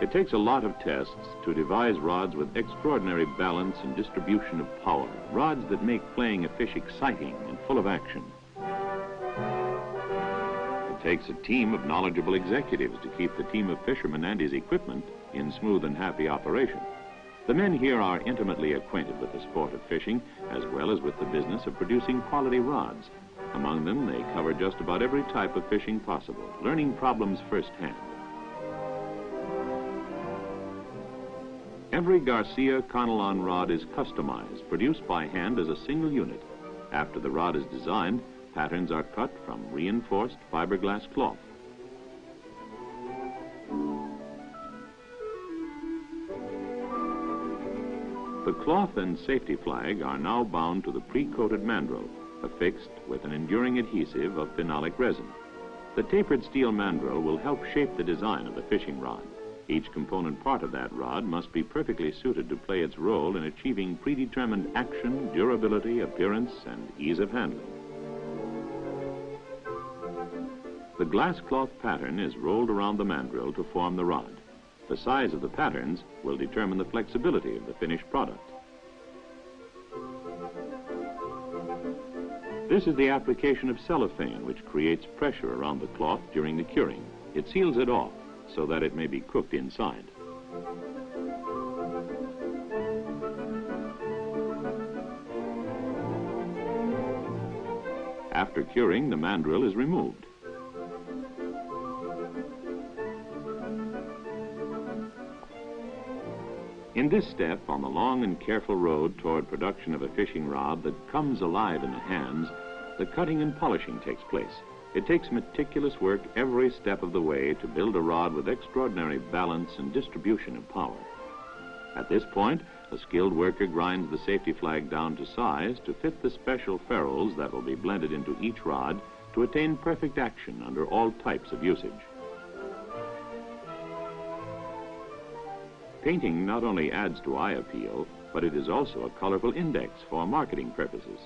It takes a lot of tests to devise rods with extraordinary balance and distribution of power, rods that make playing a fish exciting and full of action. It takes a team of knowledgeable executives to keep the team of fishermen and his equipment in smooth and happy operation. The men here are intimately acquainted with the sport of fishing, as well as with the business of producing quality rods. Among them, they cover just about every type of fishing possible, learning problems firsthand. Every Garcia Conolon rod is customized, produced by hand as a single unit. After the rod is designed, patterns are cut from reinforced fiberglass cloth. The cloth and safety flag are now bound to the pre-coated mandrel, affixed with an enduring adhesive of phenolic resin. The tapered steel mandrel will help shape the design of the fishing rod. Each component part of that rod must be perfectly suited to play its role in achieving predetermined action, durability, appearance, and ease of handling. The glass cloth pattern is rolled around the mandrel to form the rod. The size of the patterns will determine the flexibility of the finished product. This is the application of cellophane, which creates pressure around the cloth during the curing. It seals it off so that it may be cooked inside. After curing, the mandrel is removed. In this step on the long and careful road toward production of a fishing rod that comes alive in the hands, the cutting and polishing takes place. It takes meticulous work every step of the way to build a rod with extraordinary balance and distribution of power. At this point, a skilled worker grinds the safety flag down to size to fit the special ferrules that will be blended into each rod to attain perfect action under all types of usage. Painting not only adds to eye appeal, but it is also a colorful index for marketing purposes.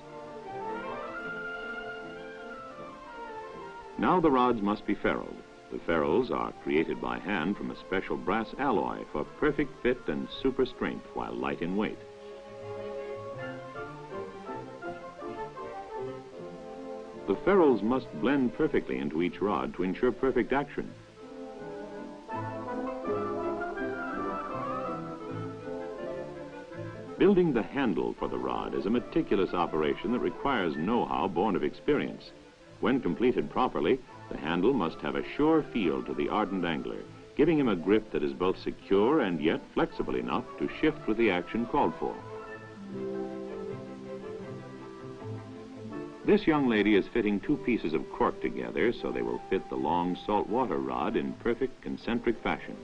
Now the rods must be ferruled. The ferrules are created by hand from a special brass alloy for perfect fit and super strength while light in weight. The ferrules must blend perfectly into each rod to ensure perfect action. Building the handle for the rod is a meticulous operation that requires know-how born of experience. When completed properly, the handle must have a sure feel to the ardent angler, giving him a grip that is both secure and yet flexible enough to shift with the action called for. This young lady is fitting two pieces of cork together so they will fit the long saltwater rod in perfect concentric fashion.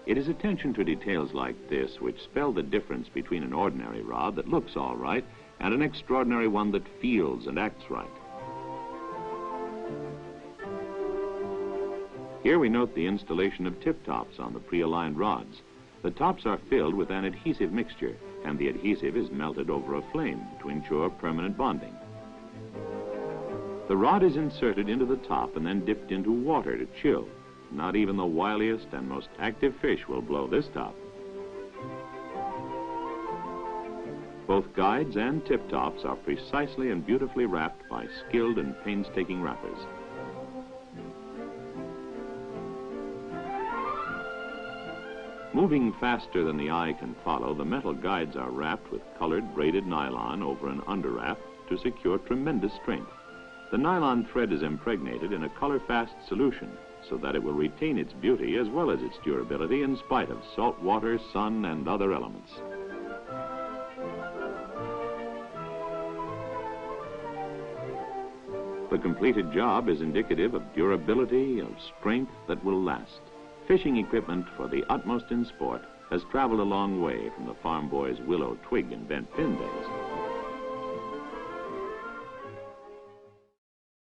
It is attention to details like this which spell the difference between an ordinary rod that looks all right and an extraordinary one that feels and acts right. Here we note the installation of tip tops on the pre-aligned rods. The tops are filled with an adhesive mixture, and the adhesive is melted over a flame to ensure permanent bonding. The rod is inserted into the top and then dipped into water to chill. Not even the wiliest and most active fish will blow this top. Both guides and tip tops are precisely and beautifully wrapped by skilled and painstaking wrappers. Moving faster than the eye can follow, the metal guides are wrapped with colored braided nylon over an underwrap to secure tremendous strength. The nylon thread is impregnated in a color-fast solution so that it will retain its beauty as well as its durability in spite of salt water, sun, and other elements. The completed job is indicative of durability, of strength that will last. Fishing equipment for the utmost in sport has traveled a long way from the farm boy's willow twig and bent fin days.